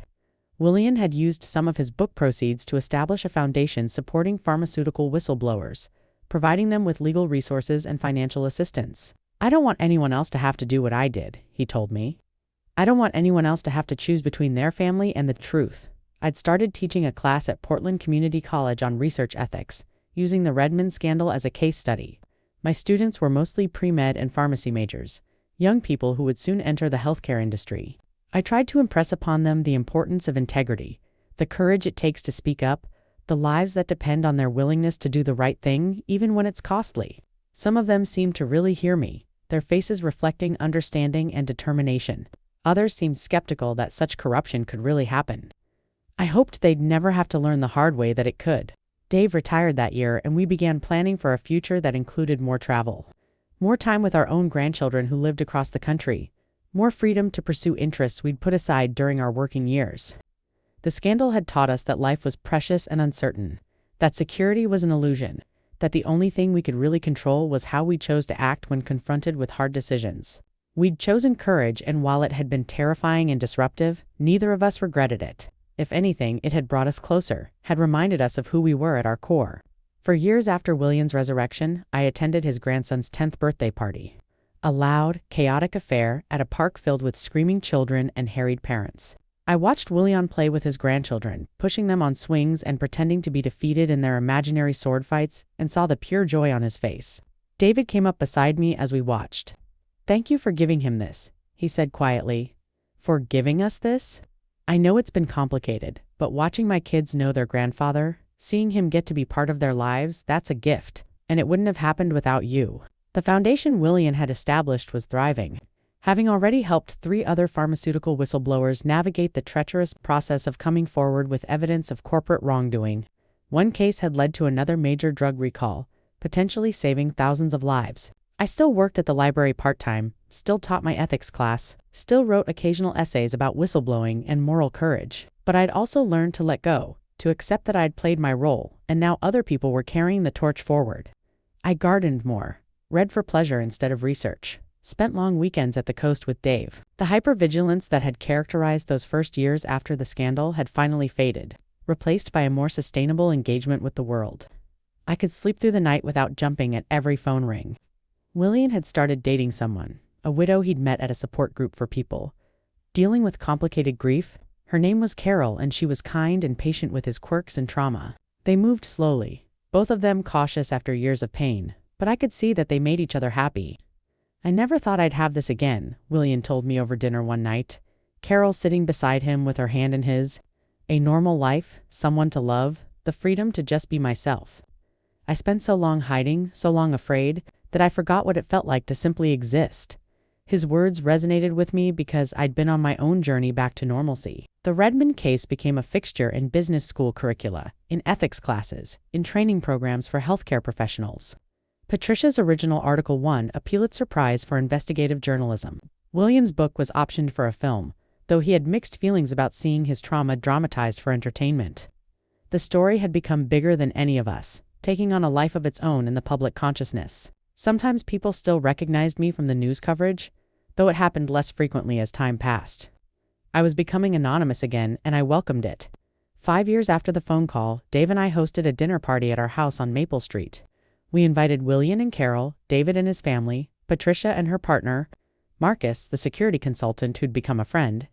Willian had used some of his book proceeds to establish a foundation supporting pharmaceutical whistleblowers, providing them with legal resources and financial assistance. "I don't want anyone else to have to do what I did," he told me. "I don't want anyone else to have to choose between their family and the truth." I'd started teaching a class at Portland Community College on research ethics, using the Redmond scandal as a case study. My students were mostly pre-med and pharmacy majors, young people who would soon enter the healthcare industry. I tried to impress upon them the importance of integrity, the courage it takes to speak up, the lives that depend on their willingness to do the right thing, even when it's costly. Some of them seemed to really hear me, their faces reflecting understanding and determination. Others seemed skeptical that such corruption could really happen. I hoped they'd never have to learn the hard way that it could. Dave retired that year, and we began planning for a future that included more travel, more time with our own grandchildren who lived across the country, more freedom to pursue interests we'd put aside during our working years. The scandal had taught us that life was precious and uncertain, that security was an illusion, that the only thing we could really control was how we chose to act when confronted with hard decisions. We'd chosen courage, and while it had been terrifying and disruptive, neither of us regretted it. If anything, it had brought us closer, had reminded us of who we were at our core. For years after Willian's resurrection, I attended his grandson's 10th birthday party. A loud, chaotic affair at a park filled with screaming children and harried parents. I watched Willian play with his grandchildren, pushing them on swings and pretending to be defeated in their imaginary sword fights, and saw the pure joy on his face. David came up beside me as we watched. "Thank you for giving him this," he said quietly. "For giving us this? I know it's been complicated, but watching my kids know their grandfather, Seeing him get to be part of their lives, that's a gift, and it wouldn't have happened without you. The foundation Willian had established was thriving, having already helped 3 other pharmaceutical whistleblowers navigate the treacherous process of coming forward with evidence of corporate wrongdoing. One case had led to another major drug recall, potentially saving thousands of lives. I still worked at the library part-time, still taught my ethics class, still wrote occasional essays about whistleblowing and moral courage. But I'd also learned to let go, to accept that I'd played my role, and now other people were carrying the torch forward. I gardened more, read for pleasure instead of research, spent long weekends at the coast with Dave. The hypervigilance that had characterized those first years after the scandal had finally faded, replaced by a more sustainable engagement with the world. I could sleep through the night without jumping at every phone ring. Willian had started dating someone, a widow he'd met at a support group for people dealing with complicated grief. Her name was Carol, and she was kind and patient with his quirks and trauma. They moved slowly, both of them cautious after years of pain, but I could see that they made each other happy. I never thought I'd have this again, Willian told me over dinner one night, Carol sitting beside him with her hand in his. A normal life, someone to love, the freedom to just be myself. I spent so long hiding, so long afraid, that I forgot what it felt like to simply exist. His words resonated with me because I'd been on my own journey back to normalcy. The Redmond case became a fixture in business school curricula, in ethics classes, in training programs for healthcare professionals. Patricia's original article won a Pulitzer Prize for investigative journalism. Willian's book was optioned for a film, though he had mixed feelings about seeing his trauma dramatized for entertainment. The story had become bigger than any of us, taking on a life of its own in the public consciousness. Sometimes people still recognized me from the news coverage, though it happened less frequently as time passed. I was becoming anonymous again, and I welcomed it. 5 years after the phone call, Dave and I hosted a dinner party at our house on Maple Street. We invited Willian and Carol, David and his family, Patricia and her partner, Marcus, the security consultant who'd become a friend.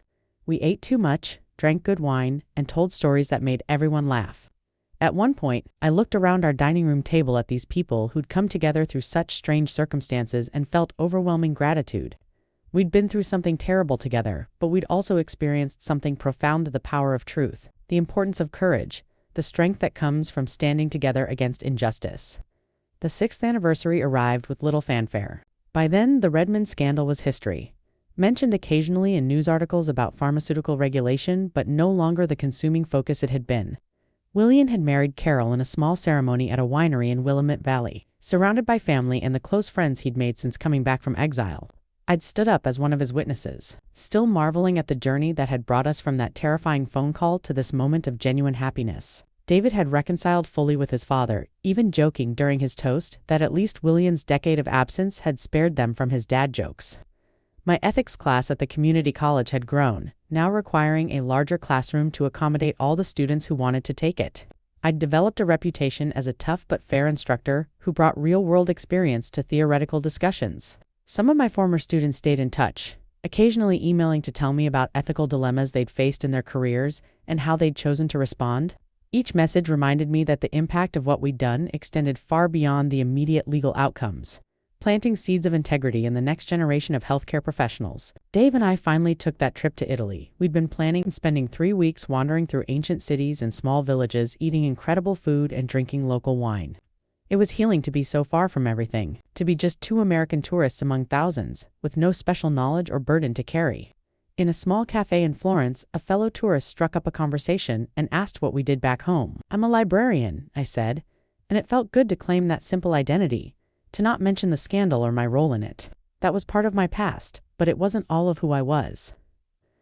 We ate too much, drank good wine, and told stories that made everyone laugh. At one point, I looked around our dining room table at these people who'd come together through such strange circumstances and felt overwhelming gratitude. We'd been through something terrible together, but we'd also experienced something profound: the power of truth, the importance of courage, the strength that comes from standing together against injustice. The 6th anniversary arrived with little fanfare. By then, the Redmond scandal was history. Mentioned occasionally in news articles about pharmaceutical regulation, but no longer the consuming focus it had been. Willian had married Carol in a small ceremony at a winery in Willamette Valley, surrounded by family and the close friends he'd made since coming back from exile. I'd stood up as one of his witnesses, still marveling at the journey that had brought us from that terrifying phone call to this moment of genuine happiness. David had reconciled fully with his father, even joking during his toast that at least Willian's decade of absence had spared them from his dad jokes. My ethics class at the community college had grown, now requiring a larger classroom to accommodate all the students who wanted to take it. I'd developed a reputation as a tough but fair instructor who brought real-world experience to theoretical discussions. Some of my former students stayed in touch, occasionally emailing to tell me about ethical dilemmas they'd faced in their careers and how they'd chosen to respond. Each message reminded me that the impact of what we'd done extended far beyond the immediate legal outcomes, planting seeds of integrity in the next generation of healthcare professionals. Dave and I finally took that trip to Italy. We'd been planning on spending 3 weeks wandering through ancient cities and small villages, eating incredible food and drinking local wine. It was healing to be so far from everything, to be just 2 American tourists among thousands, with no special knowledge or burden to carry. In a small cafe in Florence, a fellow tourist struck up a conversation and asked what we did back home. "I'm a librarian," I said, and it felt good to claim that simple identity, to not mention the scandal or my role in it. That was part of my past, but it wasn't all of who I was.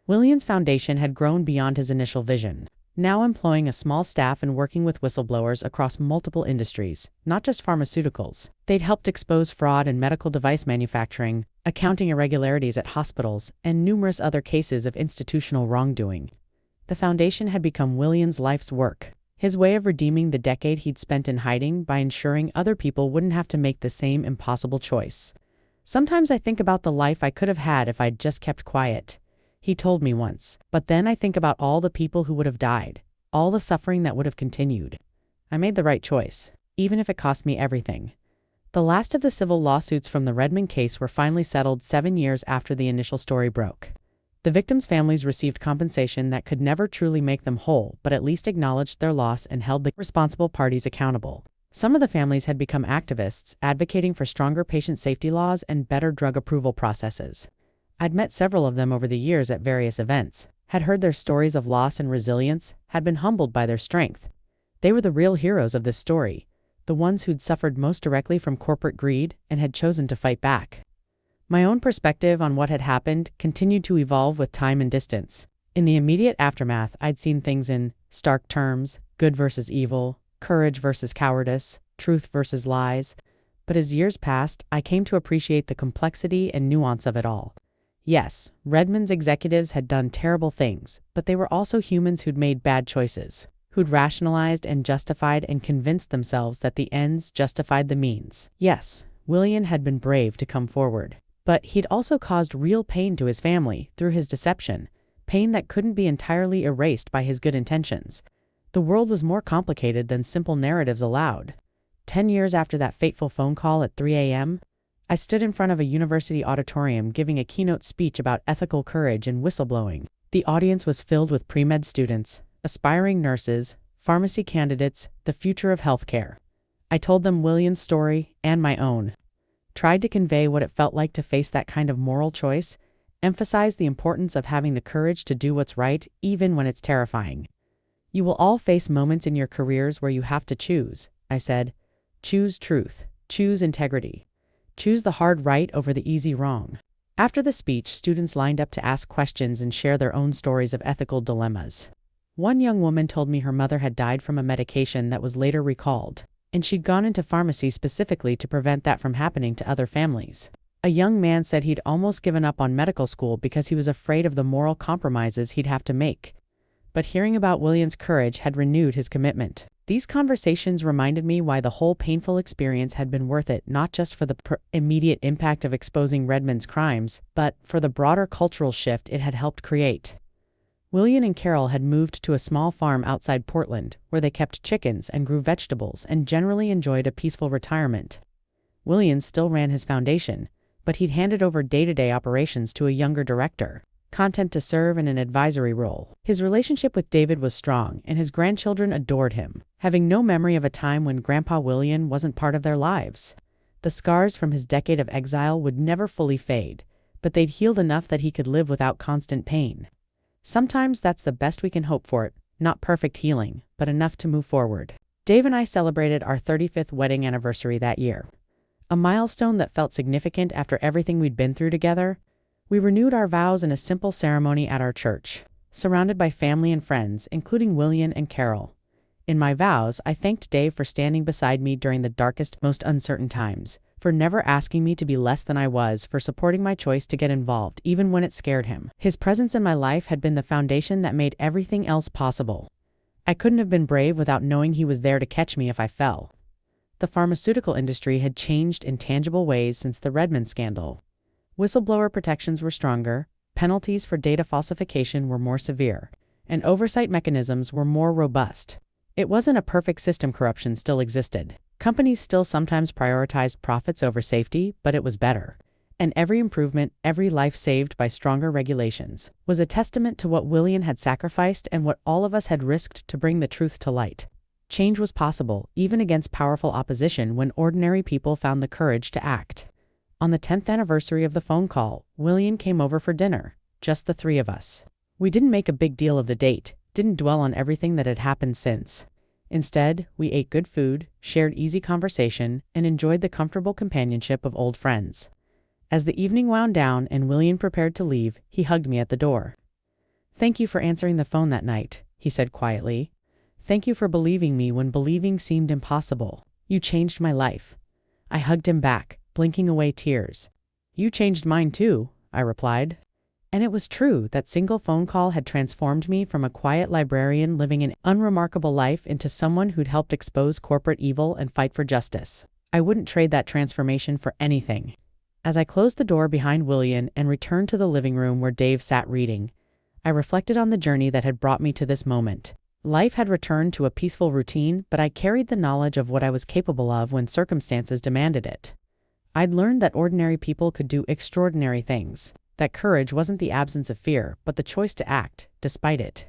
Willian's foundation had grown beyond his initial vision, now employing a small staff and working with whistleblowers across multiple industries, not just pharmaceuticals. They'd helped expose fraud in medical device manufacturing, accounting irregularities at hospitals, and numerous other cases of institutional wrongdoing. The foundation had become Willian's life's work, his way of redeeming the decade he'd spent in hiding by ensuring other people wouldn't have to make the same impossible choice. "Sometimes I think about the life I could have had if I'd just kept quiet," he told me once. "But then I think about all the people who would have died, all the suffering that would have continued. I made the right choice, even if it cost me everything." The last of the civil lawsuits from the Redmond case were finally settled 7 years after the initial story broke. The victims' families received compensation that could never truly make them whole, but at least acknowledged their loss and held the responsible parties accountable. Some of the families had become activists, advocating for stronger patient safety laws and better drug approval processes. I'd met several of them over the years at various events, had heard their stories of loss and resilience, had been humbled by their strength. They were the real heroes of this story, the ones who'd suffered most directly from corporate greed and had chosen to fight back. My own perspective on what had happened continued to evolve with time and distance. In the immediate aftermath, I'd seen things in stark terms: good versus evil, courage versus cowardice, truth versus lies. But as years passed, I came to appreciate the complexity and nuance of it all. Yes, Redmond's executives had done terrible things, but they were also humans who'd made bad choices, who'd rationalized and justified and convinced themselves that the ends justified the means. Yes, Willian had been brave to come forward, but he'd also caused real pain to his family through his deception, pain that couldn't be entirely erased by his good intentions. The world was more complicated than simple narratives allowed. 10 years after that fateful phone call at 3 a.m., I stood in front of a university auditorium giving a keynote speech about ethical courage and whistleblowing. The audience was filled with pre-med students, aspiring nurses, pharmacy candidates, the future of healthcare. I told them Willian's story and my own, tried to convey what it felt like to face that kind of moral choice, emphasized the importance of having the courage to do what's right even when it's terrifying. You will all face moments in your careers where you have to choose, I said. Choose truth, choose integrity, choose the hard right over the easy wrong. After the speech, students lined up to ask questions and share their own stories of ethical dilemmas. One young woman told me her mother had died from a medication that was later recalled, and she'd gone into pharmacy specifically to prevent that from happening to other families. A young man said he'd almost given up on medical school because he was afraid of the moral compromises he'd have to make. But hearing about Willian's courage had renewed his commitment. These conversations reminded me why the whole painful experience had been worth it, not just for the immediate impact of exposing Redmond's crimes, but for the broader cultural shift it had helped create. Willian and Carol had moved to a small farm outside Portland, where they kept chickens and grew vegetables and generally enjoyed a peaceful retirement. Willian still ran his foundation, but he'd handed over day-to-day operations to a younger director, content to serve in an advisory role. His relationship with David was strong, and his grandchildren adored him, having no memory of a time when Grandpa Willian wasn't part of their lives. The scars from his decade of exile would never fully fade, but they'd healed enough that he could live without constant pain. Sometimes that's the best we can hope for it, not perfect healing, but enough to move forward. Dave and I celebrated our 35th wedding anniversary that year, a milestone that felt significant after everything we'd been through together. We renewed our vows in a simple ceremony at our church, surrounded by family and friends, including Willian and Carol. In my vows, I thanked Dave for standing beside me during the darkest, most uncertain times, for never asking me to be less than I was, for supporting my choice to get involved even when it scared him. His presence in my life had been the foundation that made everything else possible. I couldn't have been brave without knowing he was there to catch me if I fell. The pharmaceutical industry had changed in tangible ways since the Redmond scandal. Whistleblower protections were stronger, penalties for data falsification were more severe, and oversight mechanisms were more robust. It wasn't a perfect system. Corruption still existed. Companies still sometimes prioritized profits over safety, but it was better. And every improvement, every life saved by stronger regulations, was a testament to what Willian had sacrificed and what all of us had risked to bring the truth to light. Change was possible, even against powerful opposition, when ordinary people found the courage to act. On the 10th anniversary of the phone call, Willian came over for dinner, just the three of us. We didn't make a big deal of the date, didn't dwell on everything that had happened since. Instead, we ate good food, shared easy conversation, and enjoyed the comfortable companionship of old friends. As the evening wound down and Willian prepared to leave, he hugged me at the door. "Thank you for answering the phone that night," he said quietly. "Thank you for believing me when believing seemed impossible. You changed my life." I hugged him back, blinking away tears. "You changed mine too," I replied. And it was true. That single phone call had transformed me from a quiet librarian living an unremarkable life into someone who'd helped expose corporate evil and fight for justice. I wouldn't trade that transformation for anything. As I closed the door behind Willian and returned to the living room where Dave sat reading, I reflected on the journey that had brought me to this moment. Life had returned to a peaceful routine, but I carried the knowledge of what I was capable of when circumstances demanded it. I'd learned that ordinary people could do extraordinary things, That courage wasn't the absence of fear, but the choice to act, despite it.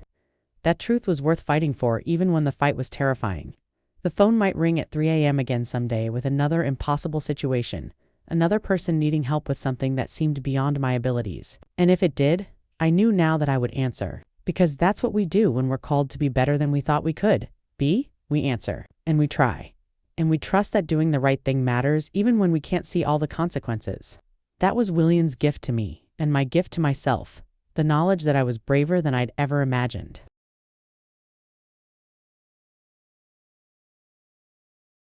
That truth was worth fighting for, even when the fight was terrifying. The phone might ring at 3 a.m. again someday with another impossible situation, another person needing help with something that seemed beyond my abilities. And if it did, I knew now that I would answer. Because that's what we do when we're called to be better than we thought we could be. We answer. And we try. And we trust that doing the right thing matters even when we can't see all the consequences. That was Willian's gift to me, and my gift to myself, the knowledge that I was braver than I'd ever imagined.